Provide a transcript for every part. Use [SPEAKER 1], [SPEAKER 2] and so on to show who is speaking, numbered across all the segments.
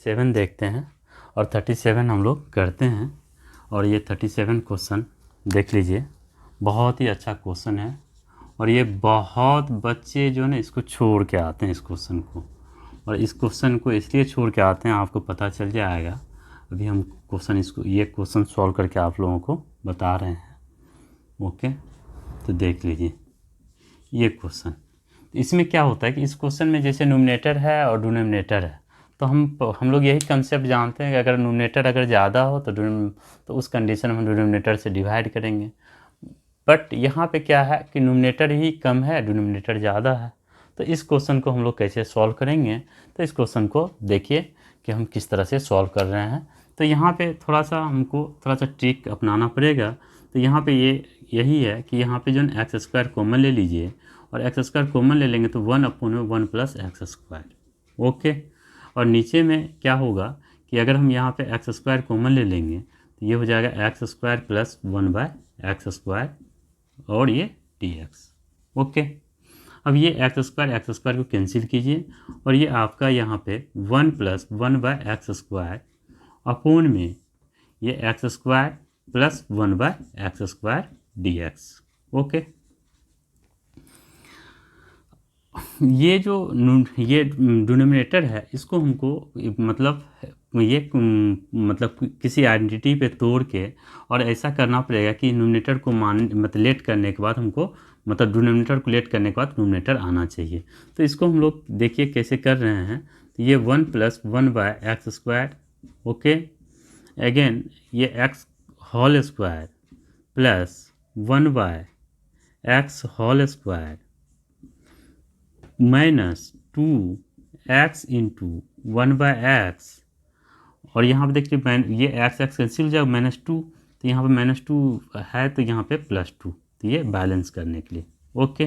[SPEAKER 1] 37 देखते हैं और 37 हम लोग करते हैं। और ये 37 क्वेश्चन देख लीजिए, बहुत ही अच्छा क्वेश्चन है। और ये बहुत बच्चे जो है ना इसको छोड़ के आते हैं इस क्वेश्चन को, और इस क्वेश्चन को इसलिए छोड़ के आते हैं, आपको पता चल जाएगा। अभी हम ये क्वेश्चन सॉल्व करके आप लोगों को बता रहे हैं। ओके, तो देख लीजिए ये क्वेश्चन। इसमें क्या होता है कि इस क्वेश्चन में जैसे न्यूमरेटर है और डिनोमिनेटर है, तो हम लोग यही कंसेप्ट जानते हैं कि अगर न्यूमरेटर अगर ज़्यादा हो तो उस कंडीशन में हम डिनोमिनेटर से डिवाइड करेंगे। बट यहाँ पे क्या है कि न्यूमरेटर ही कम है, डिनोमिनेटर ज़्यादा है। तो इस क्वेश्चन को हम लोग कैसे सॉल्व करेंगे, तो इस क्वेश्चन को देखिए कि हम किस तरह से सॉल्व कर रहे हैं। तो यहाँ पे थोड़ा सा ट्रिक अपनाना पड़ेगा। तो यहाँ पे यही है कि यहाँ पे जो है एक्स स्क्वायर कॉमन ले लीजिए, और एक्स स्क्वायर कॉमन ले लेंगे तो 1/1 प्लस एक्स स्क्वायर। ओके, और नीचे में क्या होगा कि अगर हम यहाँ पे एक्स स्क्वायर कॉमन ले लेंगे तो ये हो जाएगा एक्स स्क्वायर प्लस 1/एक्स स्क्वायर और ये dx। ओके, अब ये एक्स स्क्वायर को कैंसिल कीजिए, और ये आपका यहाँ पे 1 प्लस 1/एक्स स्क्वायर अपोन में ये एक्स स्क्वायर प्लस 1/एक्स स्क्वायर dx। ओके, ये डिनोमिनेटर है, इसको हमको मतलब किसी आइडेंटिटी पे तोड़ के और ऐसा करना पड़ेगा कि न्यूमरेटर को लेट करने के बाद हमको डिनोमिनेटर को लेट करने के बाद न्यूमरेटर आना चाहिए। तो इसको हम लोग देखिए कैसे कर रहे हैं। तो ये 1 प्लस 1/एक्स स्क्वायर, ओके, अगेन ये एक्स होल स्क्वायर प्लस 1/एक्स whole square minus 2x into 1/x, और यहाँ पे देखिए ये एक्स कैंसिल हो जाएगा -2, तो यहाँ पे -2 है तो यहाँ पे +2, तो ये बैलेंस करने के लिए। ओके,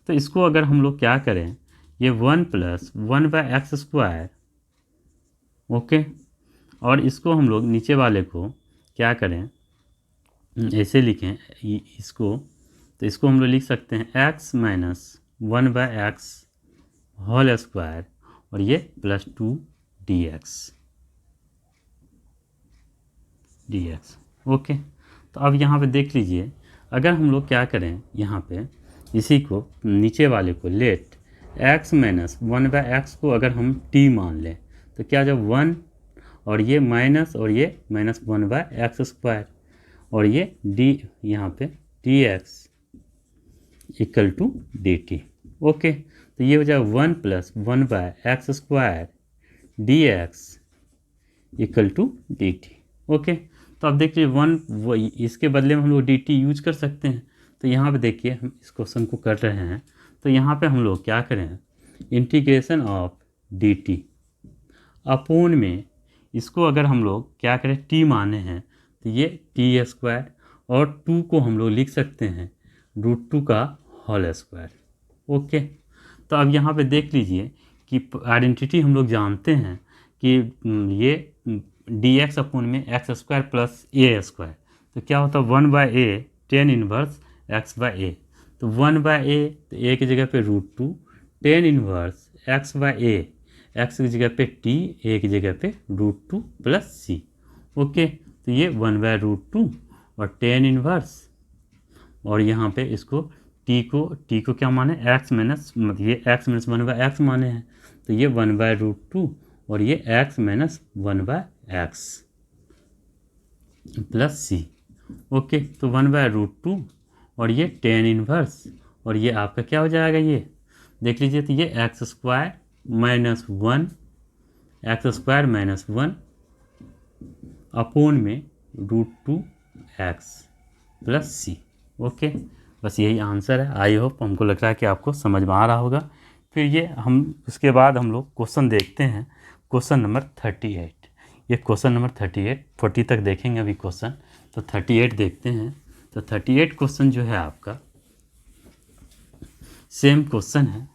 [SPEAKER 1] तो इसको अगर हम लोग क्या करें, ये 1 प्लस 1/एक्स स्क्वायर, ओके, और इसको हम लोग नीचे वाले को क्या करें, ऐसे लिखें इसको, तो इसको हम लोग लिख सकते हैं x minus 1/x whole square और ये +2 dx। ओके, तो अब यहाँ पे देख लीजिए, अगर हम लोग क्या करें, यहाँ पे इसी को नीचे वाले को लेट x माइनस 1/x को अगर हम t मान लें तो क्या जब 1 और ये माइनस और ये -1/एक्स स्क्वायर और ये d यहाँ पे dx equal to dt। Okay, तो ये हो जाएगा 1 प्लस 1/एक्स square dx equal to dt। Okay, तो अब देखिए इसके बदले में हम लोग dt यूज कर सकते हैं। तो यहाँ पे देखिए हम इस क्वेश्चन को कर रहे हैं, तो यहाँ पे हम लोग क्या करें, इंटीग्रेशन ऑफ dt अपोन में इसको अगर हम लोग क्या करें t माने हैं तो ये t² और 2 को हम लोग लिख सकते हैं √2 का होल स्क्वायर। ओके, तो अब यहाँ पे देख लीजिए कि आइडेंटिटी हम लोग जानते हैं कि ये dx अपोन में x² प्लस a², तो क्या होता है 1/a tan इनवर्स x/a, तो 1/a तो a की जगह पे √2 tan इनवर्स x/a, x की जगह पे t, a की जगह पे √2 प्लस c। ओके, तो ये 1/√2 और tan इनवर्स, और यहाँ पे इसको t को क्या माने x माइनस, ये x माइनस 1/x माने हैं, तो ये 1/√2 और ये x minus 1/x plus c। Okay, तो 1/√2 और ये tan इनवर्स, और ये आपका क्या हो जाएगा, ये देख लीजिए, तो ये x² माइनस 1 अपोन में √2x प्लस c। ओके, बस यही आंसर है। आई होप हमको लग रहा है कि आपको समझ में आ रहा होगा। फिर ये हम उसके बाद हम लोग क्वेश्चन देखते हैं, क्वेश्चन नंबर 38। ये क्वेश्चन नंबर 38, 40 तक देखेंगे अभी क्वेश्चन, तो 38 देखते हैं। तो 38 क्वेश्चन जो है आपका सेम क्वेश्चन है,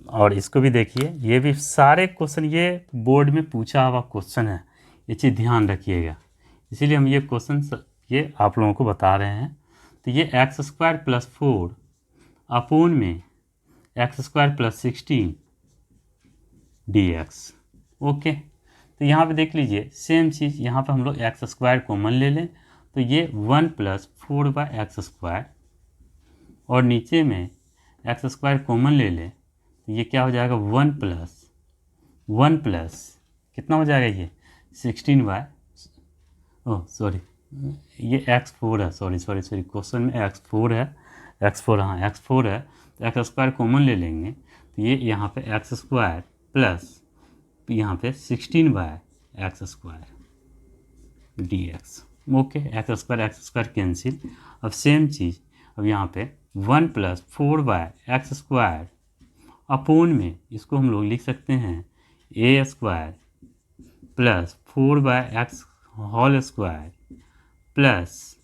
[SPEAKER 1] और इसको भी देखिए, ये भी सारे क्वेश्चन ये बोर्ड में पूछा हुआ क्वेश्चन है, ये चीज़ ध्यान रखिएगा, इसीलिए हम ये क्वेश्चन ये आप लोगों को बता रहे हैं। तो ये x² प्लस 4 अपोन में x² प्लस 16 dx। ओके, तो यहाँ पे देख लीजिए सेम चीज़, यहाँ पे हम लोग एक्स स्क्वायर कॉमन ले लें तो ये 1 + 4/x², और नीचे में एक्स स्क्वायर कॉमन ले लें तो ये क्या हो जाएगा 1 प्लस कितना हो जाएगा ये 16 ओह सॉरी, ये x4 है, सॉरी क्वेश्चन में x4 है, x4 हाँ x4 है, तो एक्स स्क्वायर कॉमन ले लेंगे तो ये यहाँ पे x² प्लस यहाँ पे 16/x² dx। Okay, x² cancel. अब सेम चीज़, अब यहाँ पे 1 + 4/x² अपोन में इसको हम लोग लिख सकते हैं a² प्लस 4/x² प्लस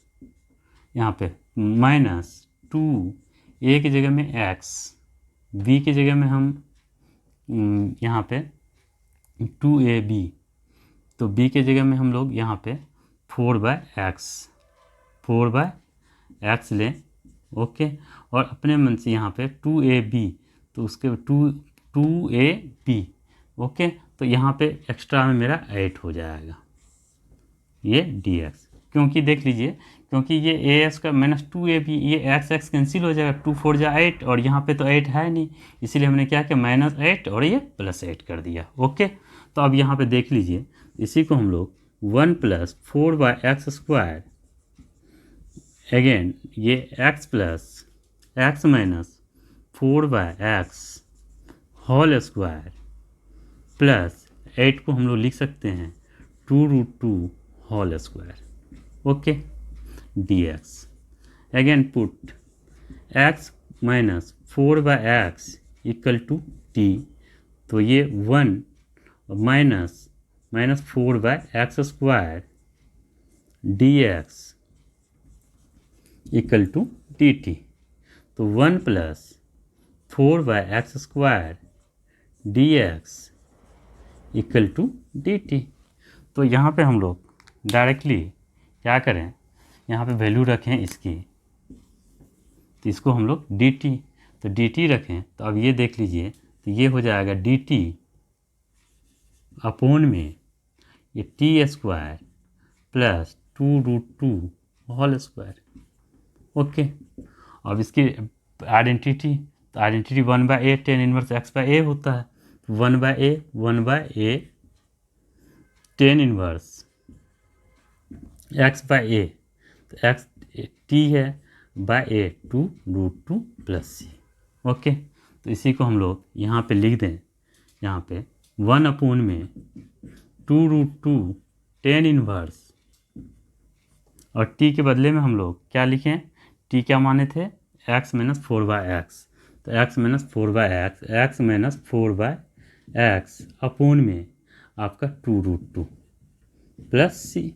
[SPEAKER 1] यहाँ पे -2, a की जगह में x, b की जगह में हम यहाँ पे 2ab, तो b के जगह में हम लोग यहाँ पे 4/x लें। ओके, और अपने मन से यहाँ पे 2ab, तो उसके 2ab। ओके, तो यहाँ पे एक्स्ट्रा में मेरा 8 हो जाएगा ये dx, क्योंकि देख लीजिए, क्योंकि ये as का -2ab, ये x कैंसिल हो जाएगा, 2 4 जा 8, और यहाँ पे तो 8 है नहीं, इसीलिए हमने क्या किया -8 और ये +8 कर दिया। ओके, तो अब यहाँ पे देख लीजिए, इसी को हम लोग 1 + 4/x², अगेन ये x + x - 4/x² प्लस 8 को हम लोग लिख सकते हैं 2√2² okay dx। Again put x - 4/x = t, तो ये 1 - 4/x² dx = dt, तो 1 + 4/x² dx = dt। तो यहाँ पे हम लोग डायरेक्टली क्या करें, यहाँ पे वैल्यू रखें इसकी, तो इसको हम लोग dt, तो dt रखें, तो अब ये देख लीजिए, तो ये हो जाएगा dt अपोन में ये t² प्लस 2√2² ओके। अब इसकी आइडेंटिटी, तो identity 1/a tan inverse x/a होता है, 1/a tan इनवर्स x/a, तो x t है a 2√2 + c ओके। तो इसी को हम लोग यहाँ पे लिख दें, यहाँ पे 1 अपोन में 2√2 tan इनवर्स, और t के बदले में हम लोग क्या लिखें, t क्या माने थे x - 4/x, तो x - 4/x अपोन में आपका 2√2 + c,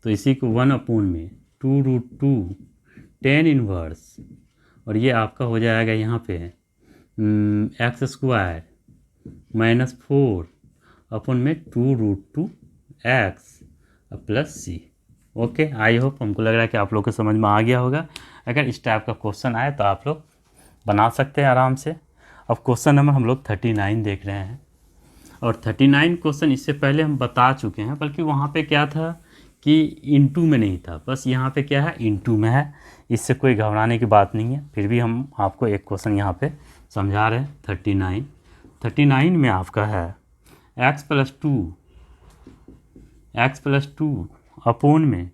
[SPEAKER 1] तो इसी को 1 अपोन में 2√2 tan इनवर्स, और ये आपका हो जाएगा यहाँ पे x² - 4 अपोन में 2√2x + c okay. I hope, हमको लग रहा है कि आप लोग को समझ में आ गया होगा। अगर इस टाइप का क्वेश्चन आए तो आप लोग बना सकते हैं आराम से। अब क्वेश्चन नंबर हम लोग 39 देख रहे हैं, और 39 क्वेश्चन इससे पहले हम बता चुके हैं, बल्कि वहाँ पे क्या था कि इनटू में नहीं था, बस यहाँ पे क्या है इनटू में है, इससे कोई घबराने की बात नहीं है। फिर भी हम आपको एक क्वेश्चन यहाँ पे समझा रहे हैं। 39 में आपका है x + 2 अपोन में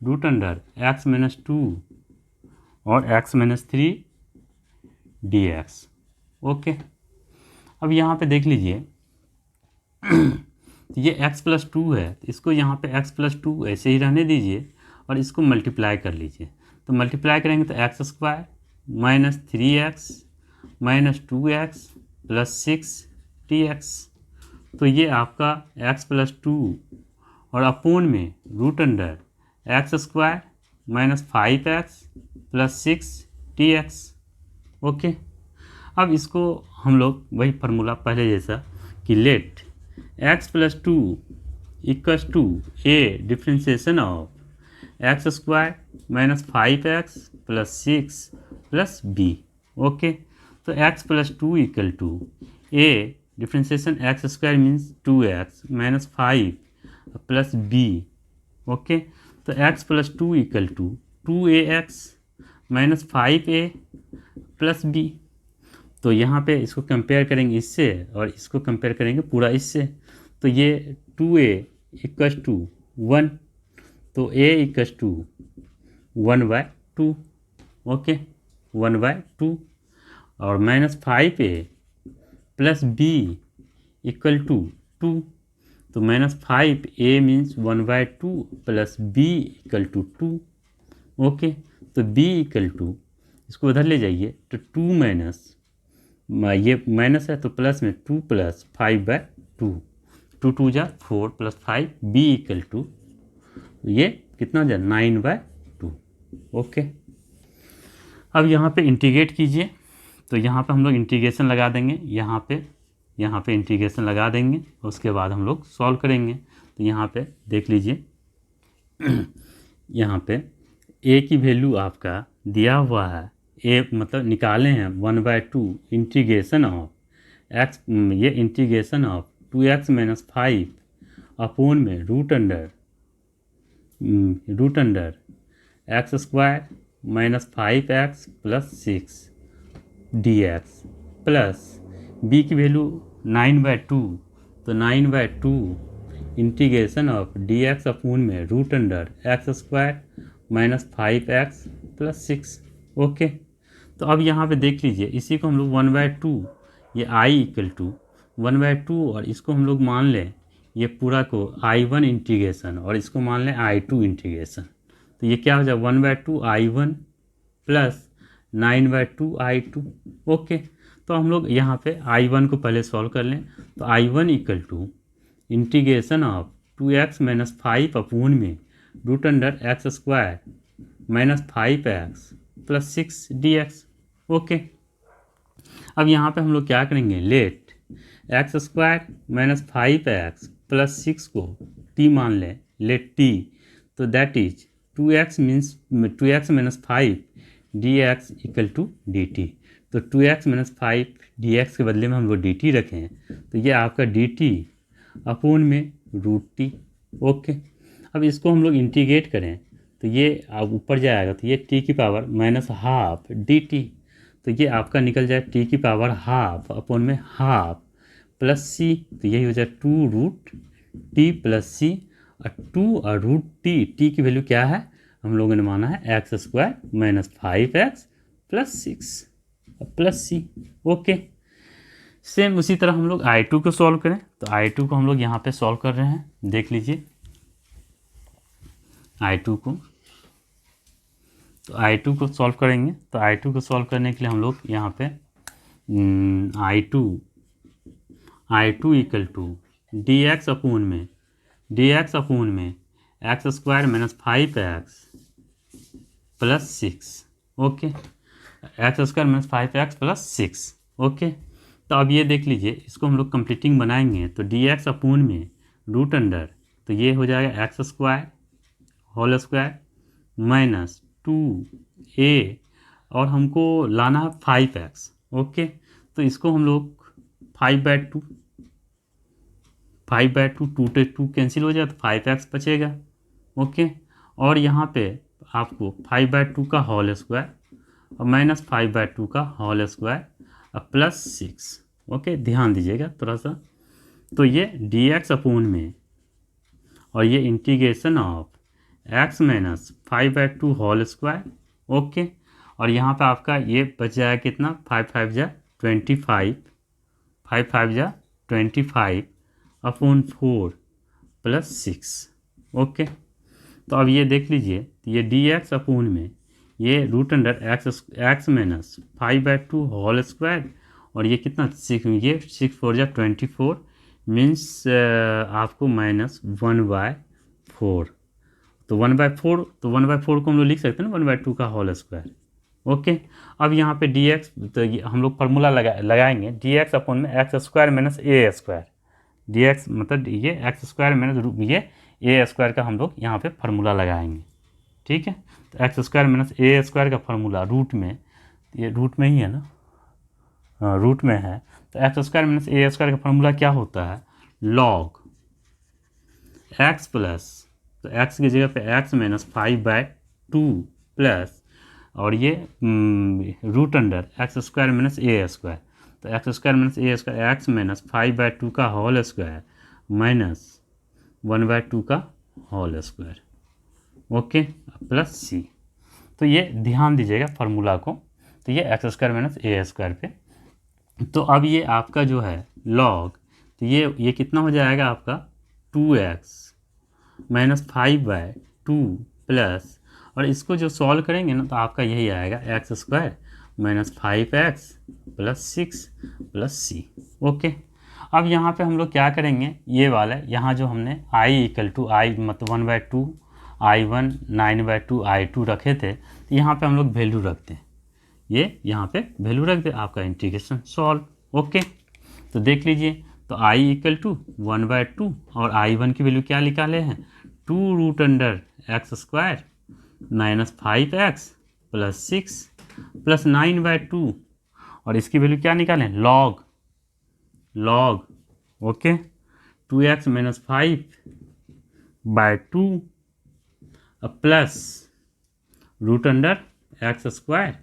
[SPEAKER 1] √x - 2 और x - 3 dx ओके। अब यहाँ पे देख लीजिए, ये x + 2 है, इसको यहाँ पे x + 2 ऐसे ही रहने दीजिए, और इसको मल्टीप्लाई कर लीजिए, तो मल्टीप्लाई करेंगे तो x² - 3x - 2x + 6 dx, तो ये आपका x + 2 और अपोन में √x² - 5x + 6 dx ओके। अब इसको हम लोग वही फार्मूला पहले जैसा कि let x + 2 = a differentiation of x² - 5x + 6 + b okay. तो x + 2 = a differentiation X square means 2x minus 5 plus b। Okay, तो x plus 2 equal to 2ax minus 5a plus b। तो यहाँ पे इसको कंपेयर करेंगे इससे और इसको कंपेयर करेंगे पूरा इससे, तो ये 2a इक्वस टू 1, तो a इक्वस टू 1/2। ओके, 1/2 और minus 5a plus b equal to 2, तो minus 5a means 1/2 plus b equal to 2। Okay, तो b इक्वल टू, इसको उधर ले जाइए तो 2 माइनस, ये माइनस है तो प्लस में 2 प्लस 5/2, 2 2 जा 4 प्लस 5, b इक्वल टू ये कितना हो जाए 9/2। ओके, अब यहाँ पे इंटीग्रेट कीजिए, तो यहाँ पे हम लोग इंटीग्रेशन लगा देंगे, यहाँ पे इंटीग्रेशन लगा देंगे, उसके बाद हम लोग सॉल्व करेंगे। तो यहाँ पे देख लीजिए यहाँ पे a की वैल्यू आपका दिया हुआ है, a मतलब निकाले हैं 1/2 इंटीग्रेशन ऑफ x, ये integration of 2x minus 5 upon में root under x square minus 5x plus 6 dx plus b की वैल्यू 9/2, तो 9/2 इंटीग्रेशन ऑफ dx अपॉन में root under x square minus 5x plus 6। Okay, तो अब यहाँ पे देख लीजिए, इसी को हम लोग 1/2, ये i इक्वल टू 1/2 और इसको हम लोग मान लें ये पूरा को i1 इंटीग्रेशन और इसको मान लें i2 इंटीग्रेशन, तो ये क्या हो जाए 1/2 i1 प्लस 9/2 i2। ओके, तो हम लोग यहाँ पे i1 को पहले सॉल्व कर लें, तो i1 equal to integration of 2x minus 5 upon में root under x square minus 5x plus 6 dx। Okay, अब यहाँ पे हम लोग क्या करेंगे, let x square minus 5x plus 6 को t मान लें, लेट t, तो that is 2x means 2x minus 5 dx equal to dt। तो 2x माइनस 5 dx के बदले में हम लोग dt रखें, तो ये आपका dt अपॉन में रूट t। ओके, अब इसको हम लोग इंटीग्रेट करें तो ये अब ऊपर जाएगा, तो ये t की पावर माइनस हाफ dt, तो ये आपका निकल जाए t की पावर हाफ अपॉन में हाफ प्लस c, तो यही हो जाए 2 रूट t प्लस c, और 2 और रूट t की वैल्यू क्या है, हम लोगों ने माना है x square minus 5x plus 6 plus c। Okay, same उसी तरह हम लोग i2 को सॉल्व करें, तो i2 को हम लोग यहाँ पे सॉल्व कर रहे हैं, देख लीजिए i2 को, तो i2 को सॉल्व करेंगे, तो i2 को सॉल्व करने के लिए हम लोग यहाँ पे i2 equal to dx upon में x square minus 5x plus 6। Okay, x square minus 5x plus 6। Okay, तो अब ये देख लीजिए, इसको हम लोग कंप्लीटिंग बनाएंगे, तो dx अपॉन में रूट अंडर, तो ये हो जाएगा X square whole square minus 2a और हमको लाना है 5x। ओके, तो इसको हम लोग 5/2 2 से 2 कैंसिल हो जाए तो 5x बचेगा। ओके, और यहाँ पे आपको 5/2 का होल स्क्वायर और माइनस 5/2 का होल स्क्वायर और प्लस 6। ओके, ध्यान दीजिएगा थोड़ा सा, तो ये dx अपॉन में और ये integration of x minus 5/2 whole square. Okay, और यहाँ पे आपका ये बच जाएगा कितना, 5 5 जा 25, 5 5 जा 25 अपॉन 4 प्लस 6। ओके, तो अब ये देख लीजिए, ये dx अपॉन में ये root under x minus 5/2 whole square और ये कितना 6, ये 6 4 जा 24 मीन्स आपको माइनस 1/4, तो 1/4, तो 1/4 को हम लोग लिख सकते हैं ना 1/2 का होल स्क्वायर। ओके, अब यहाँ पे dx, तो हम लोग फार्मूला लगाएंगे dx अपॉन में x square minus a square, dx मतलब ये एक्स स्क्वायर माइनस ये ए स्क्वायर का हम लोग यहाँ पे फार्मूला लगाएंगे। ठीक है, तो x square minus a square का फार्मूला रूट में, ये रूट में ही है ना, हाँ रूट में है, तो x square minus a square का फॉर्मूला क्या होता है, लॉग एक्स प्लस, तो एक्स की जगह पे एक्स माइनस 5/2 प्लस, और ये root under x square minus a square, तो x square minus a square x minus 5/2 का होल स्क्वायर माइनस 1/2 का whole square, okay, plus c. तो ये ध्यान दीजिएगा फार्मूला को, तो ये x square minus a square पे। तो अब ये आपका जो है लॉग, तो ये कितना हो जाएगा आपका 2x माइनस 5/2 प्लस, और इसको जो सॉल्व करेंगे ना तो आपका यही आएगा x square minus 5x plus 6 plus सी, ओके। अब यहाँ पे हम लोग क्या करेंगे, ये वाला यहाँ जो हमने i इक्वल टू आई मतलब 1/2 I1 9/2 I2 रखे थे, तो यहाँ पे हम लोग वैल्यू रखते हैं, ये यहाँ पे वैल्यू रख दे, आपका इंटीग्रेशन सॉल्व, ओके। तो देख लीजिए, तो i इक्वल टू 1/2 और I1 की वैल्यू क्या निकाले हैं 2 root under x square minus 5x plus 6 plus 9/2, और इसकी वैल्यू क्या निकालें log okay 2x minus 5/2 plus root under x square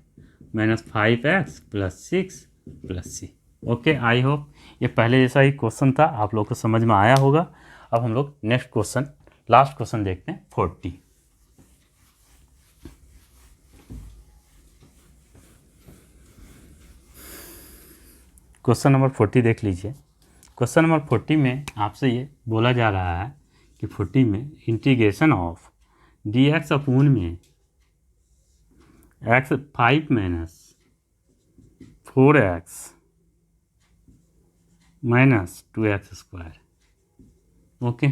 [SPEAKER 1] minus 5x plus 6 plus C, okay. I hope ये पहले जैसा ही क्वेश्चन था, आप लोग को समझ में आया होगा। अब हम लोग नेक्स्ट क्वेश्चन, लास्ट क्वेश्चन देखते हैं 40। क्वेश्चन नंबर 40 देख लीजिए। क्वेश्चन नंबर 40 में आपसे ये बोला जा रहा है कि 40 में इंटीग्रेशन ऑफ dx अपॉन में x 5 minus 4x minus 2x square, okay.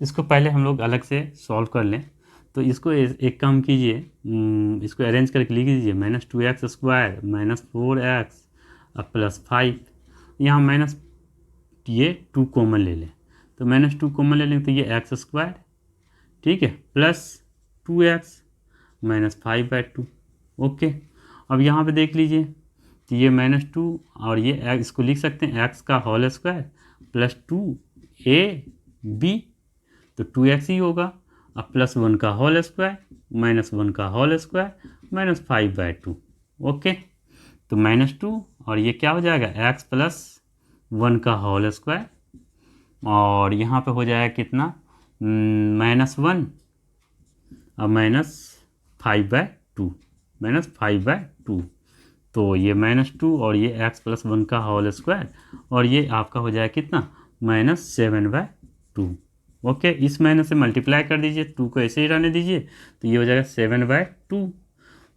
[SPEAKER 1] इसको पहले हम लोग अलग से सॉल्व कर लें। तो इसको एक काम कीजिए, इसको अरेंज करके लिख दीजिए minus 2x square minus 4x plus 5, यहाँ माइनस ये 2 कॉमन ले लें, तो माइनस 2 कॉमन ले लें तो ये एक्स स्क्वायर, ठीक है, प्लस 2x माइनस 5/2, ओके। अब यहाँ पे देख लीजिए, तो ये -2 और ये इसको लिख सकते हैं x का होल स्क्वायर प्लस 2ab, तो 2x ही होगा, अब प्लस 1 का होल स्क्वायर माइनस 1 का होल स्क्वायर माइनस 5/2, ओके। तो -2 और ये क्या हो जाएगा x प्लस 1 का होल स्क्वायर, और यहाँ पे हो जाएगा कितना -1 अब माइनस 5/2, तो ये -2 और ये x प्लस 1 का होल स्क्वायर, और ये आपका हो जाएगा कितना -7/2, ओके। इस माइनस से मल्टीप्लाई कर दीजिए, 2 को ऐसे ही रहने दीजिए, तो ये हो जाएगा 7/2,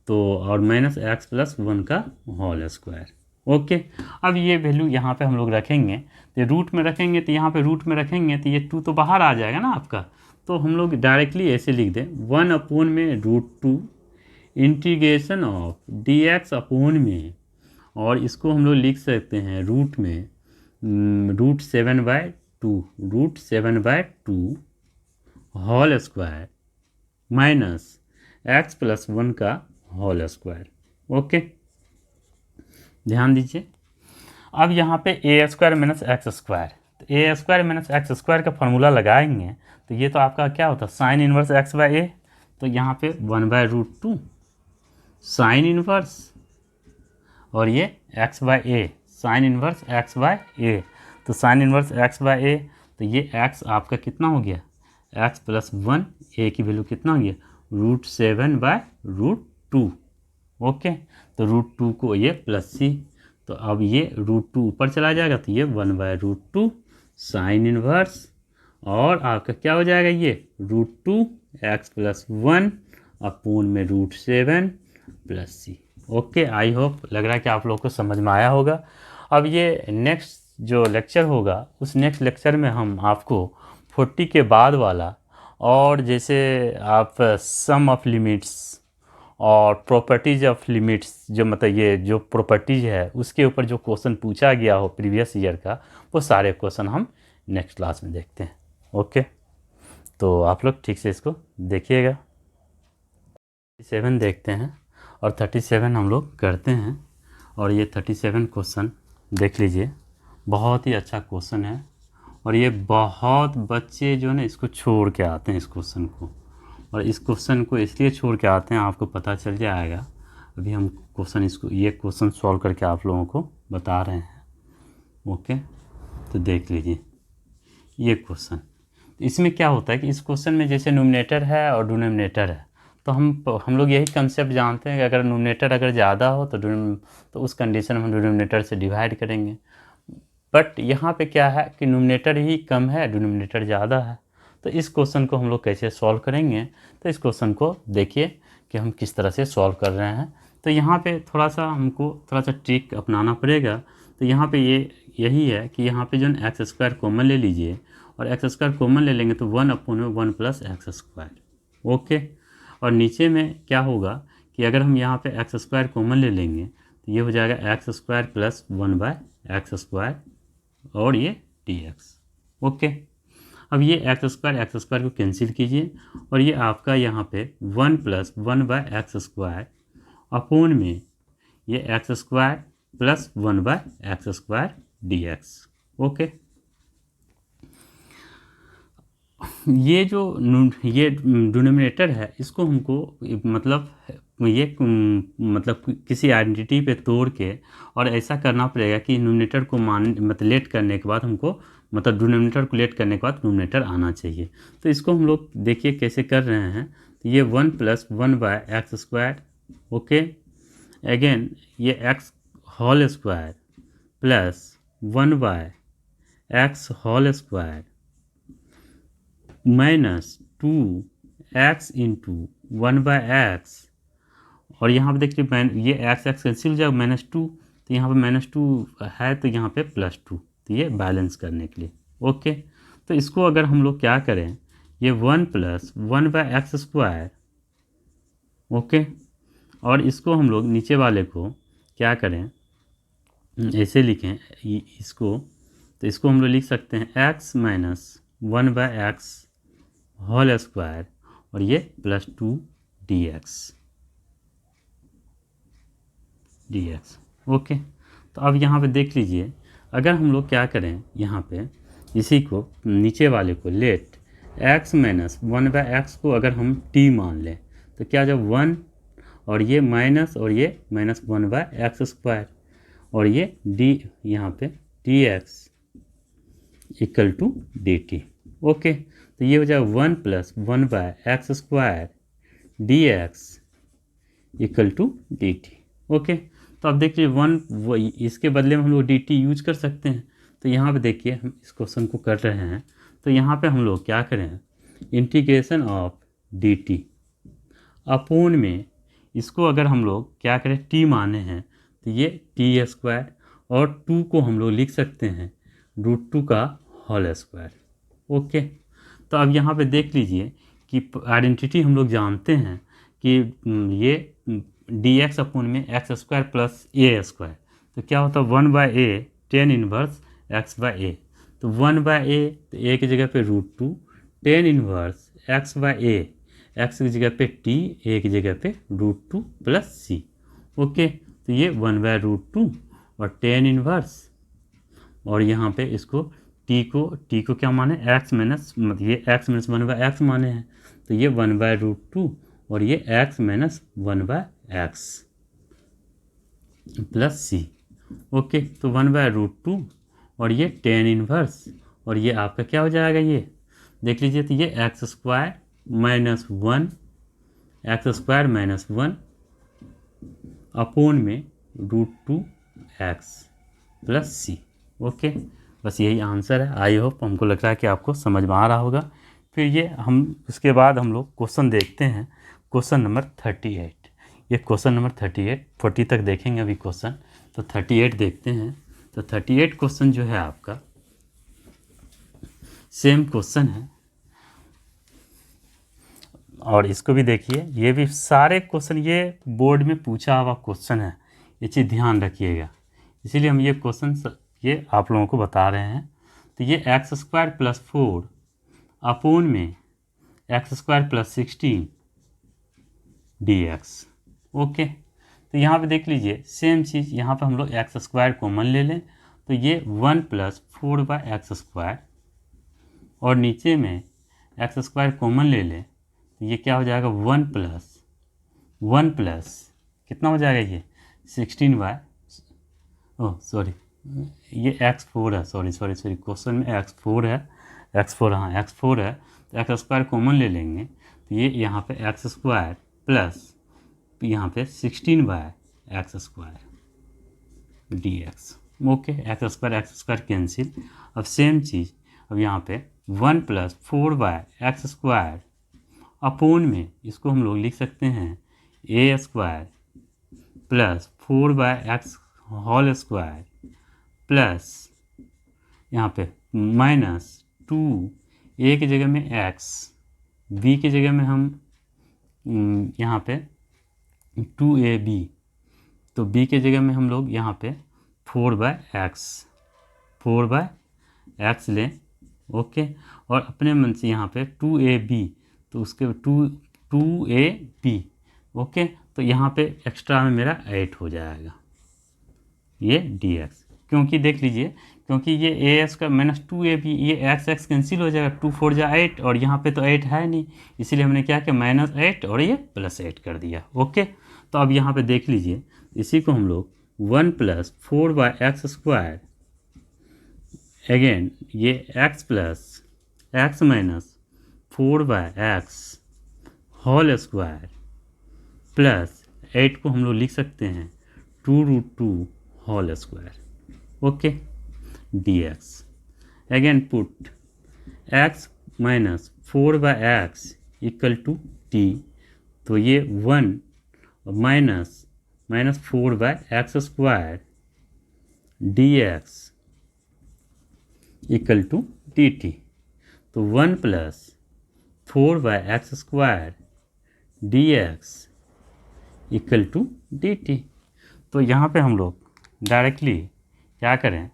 [SPEAKER 1] तो और माइनस x प्लस 1 का होल स्क्वायर, ओके। अब ये वैल्यू यहाँ पे हम लोग रखेंगे, तो रूट में रखेंगे, तो यहाँ पे रूट में रखेंगे तो ये 2 तो बाहर आ जाएगा ना आपका, तो हम लोग डायरेक्टली ऐसे लिख दें 1 अपॉन में √2 इंटीग्रेशन ऑफ dx अपॉन में, और इसको हम लोग लिख सकते हैं रूट में √7/2 whole square minus x plus 1 का होल स्क्वायर, ओके। ध्यान दीजिए, अब यहाँ पे a square minus x square, तो a square minus x square का फॉर्मूला लगाएंगे, तो ये तो आपका क्या होता है साइन इनवर्स x/a, तो यहाँ पे 1/√2 साइन इनवर्स, और ये x/a साइन इनवर्स x/a, तो साइन इनवर्स x/a, तो ये x आपका कितना हो गया x प्लस 1, a की वैल्यू कितना हो गया √7/√2, ओके। तो √2 को ये प्लस c, तो अब ये √2 ऊपर चला जाएगा, तो ये 1/√2 साइन इनवर्स, और आपका क्या हो जाएगा ये √2 x प्लस 1 अपॉन में √7 plus c, okay. I hope लग रहा है कि आप लोग को समझ में आया होगा। अब ये नेक्स्ट जो लेक्चर होगा, उस नेक्स्ट लेक्चर में हम आपको 40 के बाद वाला, और जैसे आप सम ऑफ लिमिट्स और प्रॉपर्टीज ऑफ लिमिट्स, जो मतलब ये जो प्रॉपर्टीज है उसके ऊपर जो क्वेश्चन पूछा गया हो प्रीवियस ईयर का, वो सारे क्वेश्चन हम नेक्स्ट क्लास में देखते हैं, ओके। तो आप लोग ठीक से इसको देखिएगा। 37 देखते हैं और 37 हम लोग करते हैं, और ये 37 क्वेश्चन देख लीजिए, बहुत ही अच्छा क्वेश्चन है और ये बहुत बच्चे जो है ना इसको छोड़ के आते हैं इस क्वेश्चन को, और इस क्वेश्चन को इसलिए छोड़ के आते हैं, आपको पता चल जाएगा। अभी हम क्वेश्चन ये क्वेश्चन सॉल्व करके आप लोगों को बता रहे हैं। ओके, तो देख लीजिए ये क्वेश्चन। इसमें क्या होता है कि इस क्वेश्चन में जैसे न्यूमरेटर है और डिनोमिनेटर है, तो हम लोग यही कंसेप्ट जानते हैं कि अगर न्यूमरेटर अगर ज़्यादा हो तो उस कंडीशन में हम डिनोमिनेटर से डिवाइड करेंगे। बट यहाँ पे क्या है कि न्यूमरेटर ही कम है, डिनोमिनेटर ज़्यादा है। तो इस क्वेश्चन को हम लोग कैसे सॉल्व करेंगे, तो इस क्वेश्चन को देखिए कि हम किस तरह से सॉल्व कर रहे हैं। तो यहाँ पे थोड़ा सा हमको थोड़ा सा ट्रिक अपनाना पड़ेगा। तो यहाँ पे यही है कि यहाँ पे जो है एक्स स्क्वायर कॉमन ले लीजिए, और एक्स स्क्वायर कॉमन ले लेंगे तो 1/1 प्लस एक्स स्क्वायर। ओके, और नीचे में क्या होगा कि अगर हम यहाँ पे एक्स स्क्वायर कॉमन ले लेंगे तो ये हो जाएगा एक्स स्क्वायर प्लस 1/एक्स स्क्वायर और ये dx। ओके, अब ये एक्स स्क्वायर को कैंसिल कीजिए, और ये आपका यहाँ पे 1 प्लस 1/एक्स स्क्वायर अपोन में ये एक्स स्क्वायर प्लस 1/एक्स स्क्वायर dx। ओके, ये जो ये डिनोमिनेटर है इसको हमको मतलब मतलब किसी आइडेंटिटी पे तोड़ के और ऐसा करना पड़ेगा कि न्यूमरेटर को मतलब लेट करने के बाद हमको मतलब डिनोमिनेटर को लेट करने के बाद न्यूमरेटर आना चाहिए। तो इसको हम लोग देखिए कैसे कर रहे हैं। तो ये 1 प्लस 1/एक्स स्क्वायर, ओके, अगेन ये एक्स होल स्क्वायर प्लस 1/एक्स whole square minus 2x into 1/x, और यहाँ पे देखिए ये एक्स कैंसिल हो जाएगा -2, तो यहाँ पे -2 है तो यहाँ पे +2, तो ये बैलेंस करने के लिए। ओके, तो इसको अगर हम लोग क्या करें, ये 1 प्लस 1/एक्स स्क्वायर, ओके, और इसको हम लोग नीचे वाले को क्या करें, ऐसे लिखें इसको, तो इसको हम लोग लिख सकते हैं x minus 1/x whole square और ये +2 dx। ओके, तो अब यहाँ पे देख लीजिए, अगर हम लोग क्या करें यहाँ पे इसी को नीचे वाले को लेट x माइनस 1/x को अगर हम t मान लें तो क्या जब 1 और ये माइनस और ये -1/एक्स स्क्वायर और ये d यहाँ पे dx equal to dt। Okay, तो ये हो जाएगा 1 प्लस 1/एक्स square dx equal to dt। Okay, तो अब देखिए 1 इसके बदले में हम लोग dt यूज कर सकते हैं। तो यहाँ पे देखिए हम इस क्वेश्चन को कर रहे हैं, तो यहाँ पे हम लोग क्या करें, इंटीग्रेशन ऑफ dt अपोन में इसको अगर हम लोग क्या करें t माने हैं तो ये t² और 2 को हम लोग लिख सकते हैं √2 का होल स्क्वायर। ओके, तो अब यहाँ पे देख लीजिए कि आइडेंटिटी हम लोग जानते हैं कि ये dx अपोन में x² प्लस a², तो क्या होता है 1/a tan इनवर्स x/a, तो 1/a तो a की जगह पे √2 tan इनवर्स x/a, x की जगह पे t, a की जगह पे √2 प्लस c। ओके, तो ये 1/√2 और tan इनवर्स, और यहाँ पे इसको t को क्या माने x माइनस, मतलब ये x माइनस 1/x माने हैं, तो ये 1/√2 और ये x minus 1/x plus c। Okay, तो 1/√2 और ये tan इनवर्स, और ये आपका क्या हो जाएगा, ये देख लीजिए, तो ये x² माइनस 1 अपोन में √2x प्लस c। ओके, बस यही आंसर है। आई होप हमको लग रहा है कि आपको समझ में आ रहा होगा। फिर ये हम उसके बाद हम लोग क्वेश्चन देखते हैं, क्वेश्चन नंबर 38। ये क्वेश्चन नंबर 38, 40 तक देखेंगे अभी क्वेश्चन, तो 38 देखते हैं। तो 38 क्वेश्चन जो है आपका सेम क्वेश्चन है, और इसको भी देखिए, ये भी सारे क्वेश्चन ये बोर्ड में पूछा हुआ क्वेश्चन है, ये चीज़ ध्यान रखिएगा, इसीलिए हम ये क्वेश्चन ये आप लोगों को बता रहे हैं। तो ये x² प्लस 4 अपोन में x² प्लस 16 dx। ओके, तो यहाँ पे देख लीजिए सेम चीज़, यहाँ पे हम लोग x² कॉमन ले लें तो ये 1 प्लस 4/x², और नीचे में x² कॉमन ले लें तो ये क्या हो जाएगा 1 प्लस कितना हो जाएगा ये 16 ओह सॉरी ये x4 है, सॉरी क्वेश्चन में x4 है, x4 हाँ x4 है, तो x² कॉमन ले लेंगे तो ये यहाँ पे x² प्लस यहाँ पे 16/x² dx। Okay, x² cancel. अब सेम चीज़ अब यहाँ पे 1 प्लस 4/x² अपोन में इसको हम लोग लिख सकते हैं a² प्लस 4/x² प्लस यहाँ पे माइनस 2 a की जगह में x, b की जगह में हम यहाँ पे 2ab, तो b के जगह में हम लोग यहाँ पे 4/x लें। ओके, और अपने मन से यहाँ पे 2ab, तो उसके 2ab। ओके, तो यहाँ पे एक्स्ट्रा में मेरा 8 हो जाएगा ये dx, क्योंकि देख लीजिए क्योंकि ये as का माइनस 2ab, ये x कैंसिल हो जाएगा, 2 4 जा 8, और यहाँ पे तो 8 है नहीं, इसीलिए हमने क्या किया -8 और ये +8 कर दिया। ओके, तो अब यहाँ पे देख लीजिए इसी को हम लोग 1 प्लस 4/x², अगेन ये x plus x minus 4/x² plus 8 को हम लोग लिख सकते हैं 2√2² okay dx। Again put x minus 4/x equal to t, तो ये 1 minus 4/x² dx equal to dt, तो 1 plus 4/x² dx equal to dt। तो यहाँ पे हम लोग डायरेक्टली क्या करें,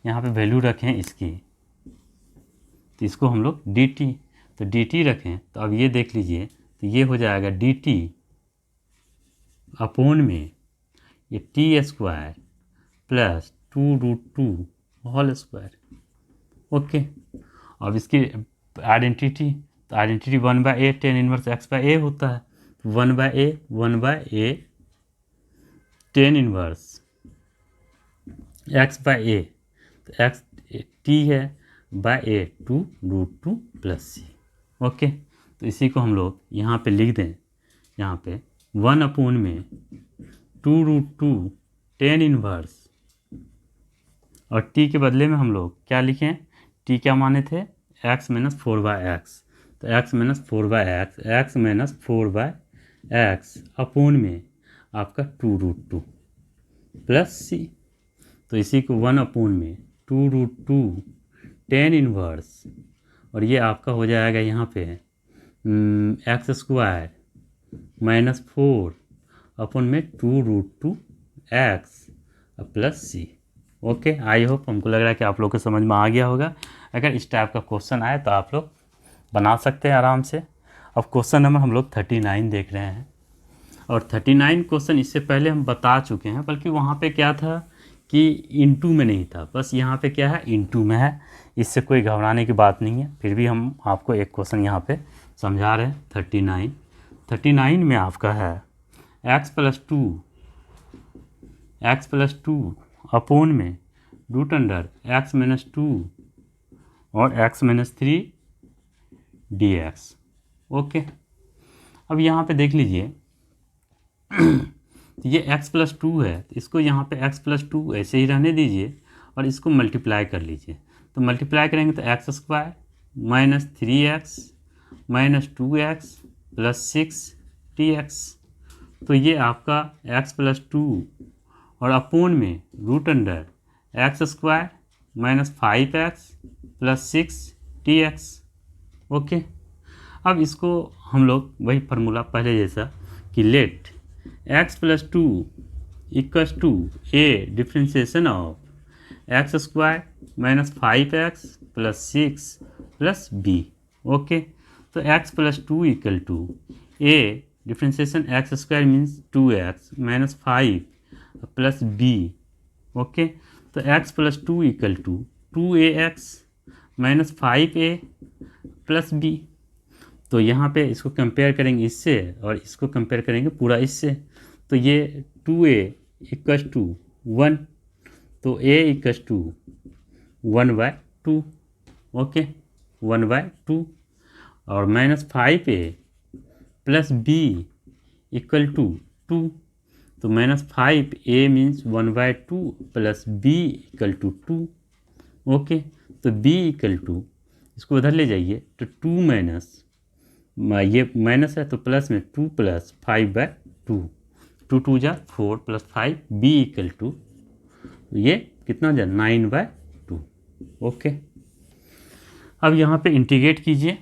[SPEAKER 1] यहाँ पे वैल्यू रखें इसकी, तो इसको हम लोग dt, तो dt रखें, तो अब ये देख लीजिए तो ये हो जाएगा dt अपोन में ये t² प्लस 2√2² ओके। अब इसकी आइडेंटिटी, तो identity 1/a tan inverse x/a होता है, 1/a tan इनवर्स x/a, तो x t है a 2√2 प्लस c ओके। तो इसी को हम लोग यहाँ पे लिख दें, यहाँ पे 1 अपोन में 2√2 tan इनवर्स, और t के बदले में हम लोग क्या लिखें, t क्या माने थे x माइनस 4/x, तो x माइनस 4/x अपोन में आपका 2√2 प्लस c, तो इसी को 1 अपोन में 2√2 tan इनवर्स, और ये आपका हो जाएगा यहाँ पे x² माइनस 4 अपोन में 2√2x plus c okay. I hope हमको लग रहा है कि आप लोग को समझ में आ गया होगा। अगर इस टाइप का क्वेश्चन आए तो आप लोग बना सकते हैं आराम से। अब क्वेश्चन नंबर हम लोग 39 देख रहे हैं, और 39 क्वेश्चन इससे पहले हम बता चुके हैं, बल्कि वहाँ पे क्या था कि इनटू में नहीं था, बस यहाँ पे क्या है इनटू में है, इससे कोई घबराने की बात नहीं है। फिर भी हम आपको एक क्वेश्चन यहाँ पे समझा रहे हैं। 39 में आपका है x प्लस 2 अपोन में √x माइनस 2 और x माइनस 3 dx ओके। अब यहाँ पे देख लीजिए ये x प्लस 2 है, तो इसको यहाँ पे x प्लस 2 ऐसे ही रहने दीजिए और इसको मल्टीप्लाई कर लीजिए। तो मल्टीप्लाई करेंगे तो x² minus 3x minus 2x plus 6 dx, तो ये आपका x प्लस 2 और अपोन में √x² minus 5x plus 6 dx okay. अब इसको हम लोग वही फार्मूला पहले जैसा कि let x plus 2 equals to a differentiation of x² minus 5x plus 6 plus b okay. तो x plus 2 equal to a differentiation x² means 2x minus 5 plus b okay. तो तो x plus 2 equal to 2ax minus 5a plus b। तो यहाँ पे इसको compare करेंगे इससे और इसको कंपेयर करेंगे पूरा इससे। तो ये 2a इक्वस टू 1, तो a इक्वस टू 1/2, ओके 1/2, और minus 5a plus b equal to 2, तो minus 5a means 1/2 plus b equal to 2, okay. तो b इक्वल टू, इसको उधर ले जाइए तो 2 माइनस, ये माइनस है तो प्लस में 2 प्लस 5/2, 2 2 जा 4 प्लस 5, b इक्वल टू ये कितना हो जाए 9/2, ओके। अब यहाँ पे इंटीग्रेट कीजिए,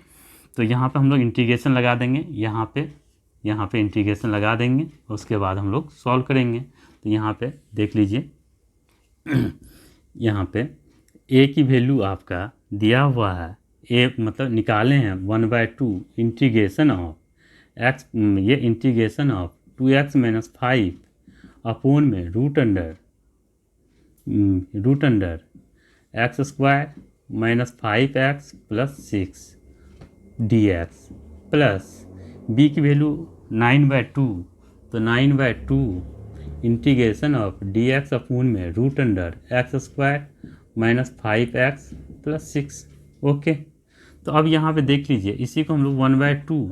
[SPEAKER 1] तो यहाँ पे हम लोग इंटीग्रेशन लगा देंगे, यहाँ पे इंटीग्रेशन लगा देंगे, उसके बाद हम लोग सॉल्व करेंगे। तो यहाँ पे देख लीजिए यहाँ पे a की वैल्यू आपका दिया हुआ है, a मतलब निकाले हैं 1/2 इंटीग्रेशन ऑफ x, ये integration of 2x minus 5 upon में root under x square minus 5x plus 6 dx plus b की वैल्यू 9/2, तो 9/2 इंटीग्रेशन ऑफ dx अपून में root under x square minus 5x plus 6, okay. तो अब यहाँ पे देख लीजिए, इसी को हम लोग 1/2,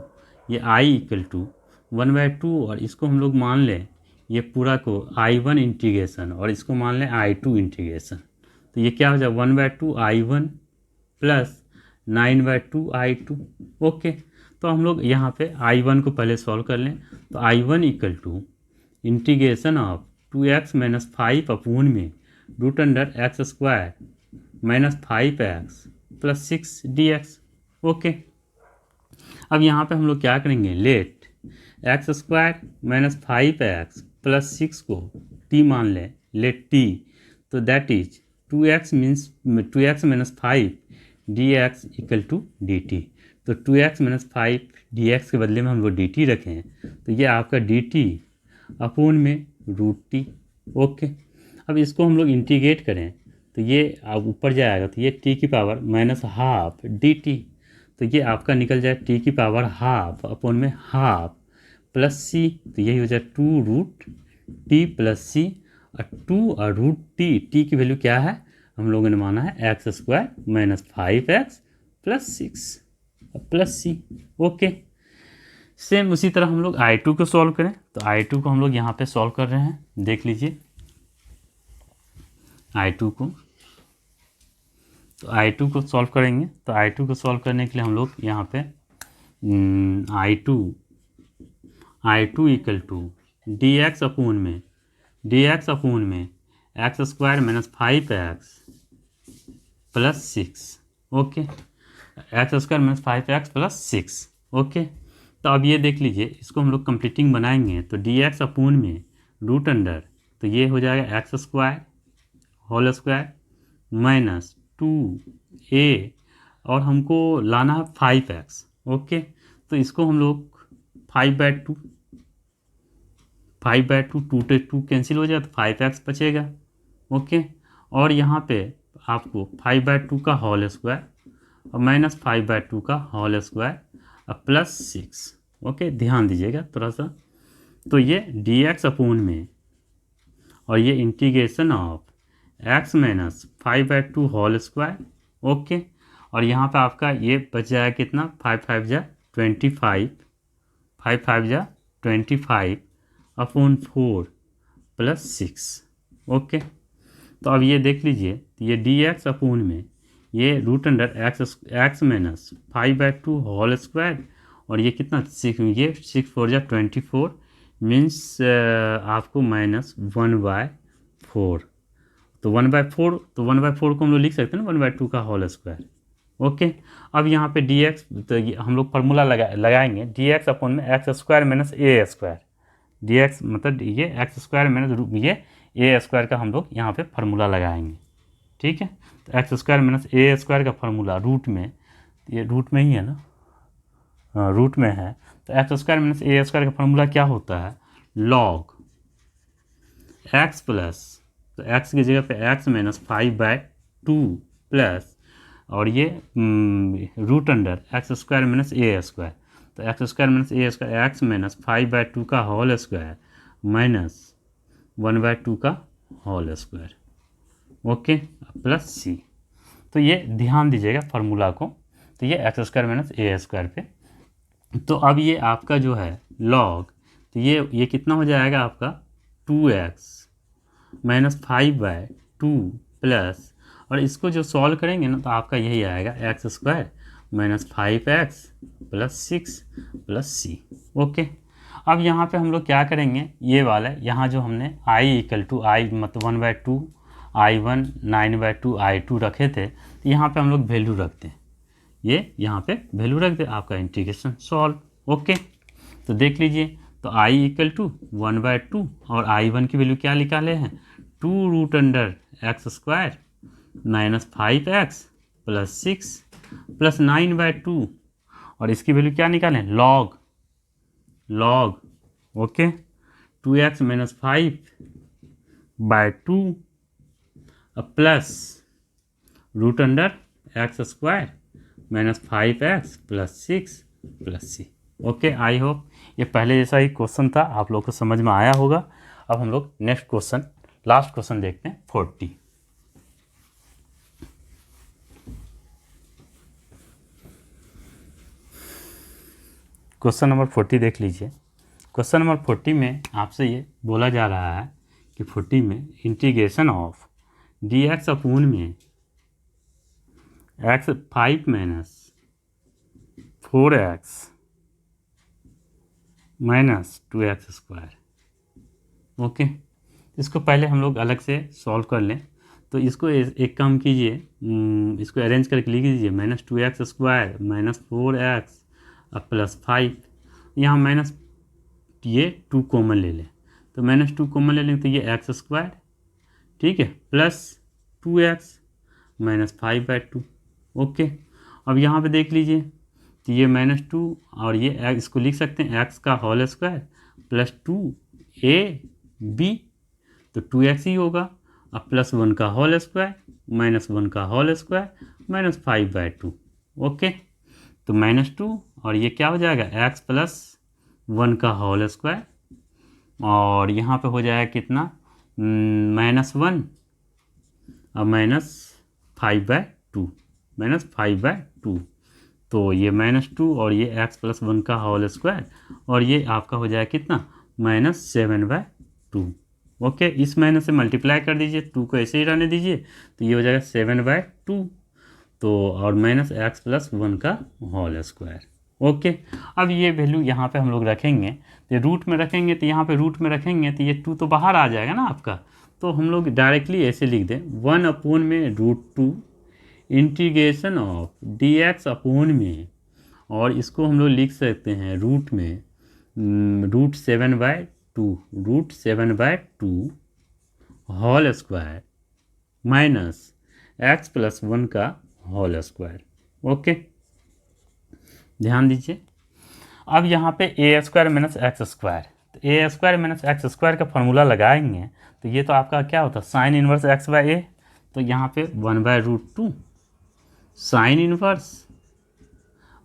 [SPEAKER 1] ये i इक्वल टू 1/2, और इसको हम लोग मान लें ये पूरा को i1 इंटीग्रेशन, और इसको मान लें i2 इंटीग्रेशन। तो ये क्या हो जाए 1/2 i1 प्लस 9/2 i2, ओके। तो हम लोग यहाँ पे i1 को पहले सॉल्व कर लें, तो i1 equal to integration of 2x minus 5 upon में root under x square minus 5x plus 6 dx, okay. अब यहाँ पे हम लोग क्या करेंगे, let x square minus 5x plus 6 को t मान लें, लेट t, तो that is 2x means 2x minus 5 dx equal to dt। तो 2x माइनस 5 dx के बदले में हम लोग dt रखें, तो ये आपका dt अपून में रूट t, ओके। अब इसको हम लोग इंटीग्रेट करें तो ये अब ऊपर जाएगा, तो ये t की पावर माइनस हाफ dt, तो ये आपका निकल जाए t की पावर हाफ अपोन में हाफ प्लस c, तो यही हो जाए 2 रूट t प्लस c, और 2 और रूट t की वैल्यू क्या है हम लोगों ने माना है x square minus 5x plus 6 plus c, okay. Same उसी तरह हम लोग i2 को सॉल्व करें, तो i2 को हम लोग यहाँ पे सॉल्व कर रहे हैं, देख लीजिए i2 को, तो i2 को सॉल्व करेंगे। तो i2 को सॉल्व करने के लिए हम लोग यहाँ पे i2 equal to dx upon में x square minus 5x plus 6, okay, x square minus 5x plus 6, okay. तो अब ये देख लीजिए, इसको हम लोग कंप्लीटिंग बनाएंगे, तो dx अपून में रूट अंडर, तो ये हो जाएगा X square whole square minus 2a, और हमको लाना है 5x, ओके। तो इसको हम लोग 5/2 2 से 2 कैंसिल हो जाए तो 5x बचेगा, ओके। और यहाँ पे आपको 5/2 का होल स्क्वायर और माइनस 5/2 का होल स्क्वायर और प्लस 6, ओके। ध्यान दीजिएगा थोड़ा सा, तो ये dx अपून में और ये integration of x minus 5/2 whole square, okay. और यहाँ पे आपका ये बच जाएगा कितना, 5 5 जा 25, 5 5 जा 25 अपून 4 प्लस 6, ओके। तो अब ये देख लीजिए, ये dx अपून में ये root under x minus 5/2 whole square, और ये कितना 6, ये 6 4 जा 24 मीन्स आपको माइनस 1/4, तो 1/4, तो 1/4 को हम लोग लिख सकते हैं ना 1/2 का होल स्क्वायर, ओके। अब यहाँ पे dx, तो हम लोग फार्मूला लगाएंगे dx अपोन में x square minus a square, dx मतलब ये एक्स स्क्वायर माइनस ये ए स्क्वायर का हम लोग यहाँ पे फार्मूला लगाएंगे, ठीक है। तो x square minus a square का फार्मूला रूट में, ये रूट में ही है ना, हाँ रूट में है, तो x square minus a square का फार्मूला क्या होता है, लॉग एक्स प्लस तो x की जगह पे x माइनस 5/2 प्लस और ये root under x square minus a square, तो x square minus a square x minus 5/2 का होल स्क्वायर माइनस 1/2 का whole square, okay, plus c. तो ये ध्यान दीजिएगा फार्मूला को, तो ये x square minus a square पे। तो अब ये आपका जो है लॉग, तो ये कितना हो जाएगा आपका 2x माइनस 5/2 प्लस, और इसको जो सॉल्व करेंगे ना तो आपका यही आएगा x square minus 5x plus 6 plus सी, ओके। अब यहाँ पे हम लोग क्या करेंगे, ये वाला यहाँ जो हमने i इक्वल टू आई मतलब 1/2 I1 9/2 I2 रखे थे, तो यहाँ पे हम लोग वैल्यू रखते हैं, ये यहाँ पे वैल्यू रख दे, आपका इंटीग्रेशन सॉल्व, ओके। तो देख लीजिए, तो i इक्वल टू 1/2 और I1 की वैल्यू क्या निकाले हैं 2 root under x square minus 5x plus 6 plus 9/2 और इसकी वैल्यू क्या निकालें log, okay, 2x minus 5/2 plus root under x square minus 5x plus 6 plus C, okay. I hope ये पहले जैसा ही क्वेश्चन था, आप लोग को समझ में आया होगा। अब हम लोग नेक्स्ट क्वेश्चन, लास्ट क्वेश्चन देखते हैं 40। क्वेश्चन नंबर 40 देख लीजिए। क्वेश्चन नंबर 40 में आपसे ये बोला जा रहा है कि 40 में इंटीग्रेशन ऑफ dx अपॉन में x 5 minus 4x minus 2x square, okay. इसको पहले हम लोग अलग से सॉल्व कर लें। तो इसको एक काम कीजिए, इसको अरेंज करके लिख दीजिए minus 2x square minus 4x plus 5, यहाँ माइनस ये 2 कॉमन ले लें, तो माइनस 2 कॉमन ले लें तो ये x स्क्वायर, ठीक है, प्लस 2x माइनस 5/2, ओके। अब यहाँ पे देख लीजिए, तो ये -2 और ये इसको लिख सकते हैं x का होल स्क्वायर प्लस 2ab, तो 2x ही होगा, अब प्लस 1 का होल स्क्वायर माइनस 1 का होल स्क्वायर माइनस 5/2, ओके। तो -2 और ये क्या हो जाएगा x प्लस 1 का होल स्क्वायर, और यहाँ पे हो जाएगा कितना -1 और माइनस 5/2, तो ये -2 और ये x प्लस 1 का होल स्क्वायर, और ये आपका हो जाएगा कितना -7/2, ओके। इस माइनस से मल्टीप्लाई कर दीजिए, 2 को ऐसे ही रहने दीजिए, तो ये हो जाएगा 7/2, तो और माइनस x प्लस 1 का होल स्क्वायर, ओके। अब ये वैल्यू यहाँ पे हम लोग रखेंगे, तो रूट में रखेंगे, तो यहाँ पे रूट में रखेंगे तो ये 2 तो बाहर आ जाएगा ना आपका, तो हम लोग डायरेक्टली ऐसे लिख दें 1 अपॉन में √2 इंटीग्रेशन ऑफ dx अपॉन में, और इसको हम लोग लिख सकते हैं रूट में √7/2 whole square minus x plus 1 का होल स्क्वायर, ओके। ध्यान दीजिए, अब यहाँ पे a square minus x square, तो a square minus x square का फॉर्मूला लगाएंगे, तो ये तो आपका क्या होता है साइन इनवर्स x/a, तो यहाँ पे 1/√2 साइन इनवर्स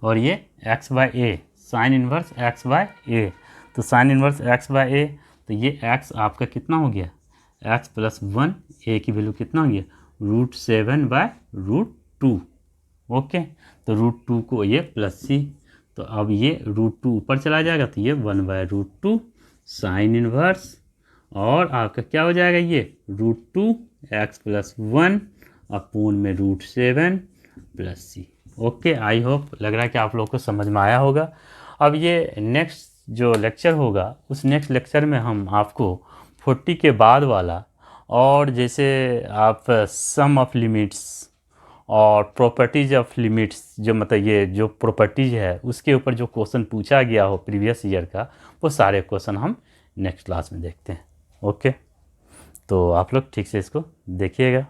[SPEAKER 1] और ये x/a, साइन इनवर्स x/a, तो साइन इनवर्स x/a, तो ये x आपका कितना हो गया x प्लस 1, a की वैल्यू कितना हो गया √7/√2, ओके। तो √2 को ये प्लस c, तो अब ये √2 ऊपर चला जाएगा, तो ये 1/√2 साइन इनवर्स, और आपका क्या हो जाएगा ये √2 x प्लस 1 अपॉन में √7 plus c, okay. I hope लग रहा है कि आप लोग को समझ में आया होगा। अब ये नेक्स्ट जो लेक्चर होगा, उस नेक्स्ट लेक्चर में हम आपको 40 के बाद वाला, और जैसे आप सम ऑफ लिमिट्स और प्रॉपर्टीज ऑफ लिमिट्स, जो मतलब ये जो प्रॉपर्टीज है उसके ऊपर जो क्वेश्चन पूछा गया हो प्रीवियस ईयर का, वो सारे क्वेश्चन हम नेक्स्ट क्लास में देखते हैं, ओके। तो आप लोग ठीक से इसको देखिएगा।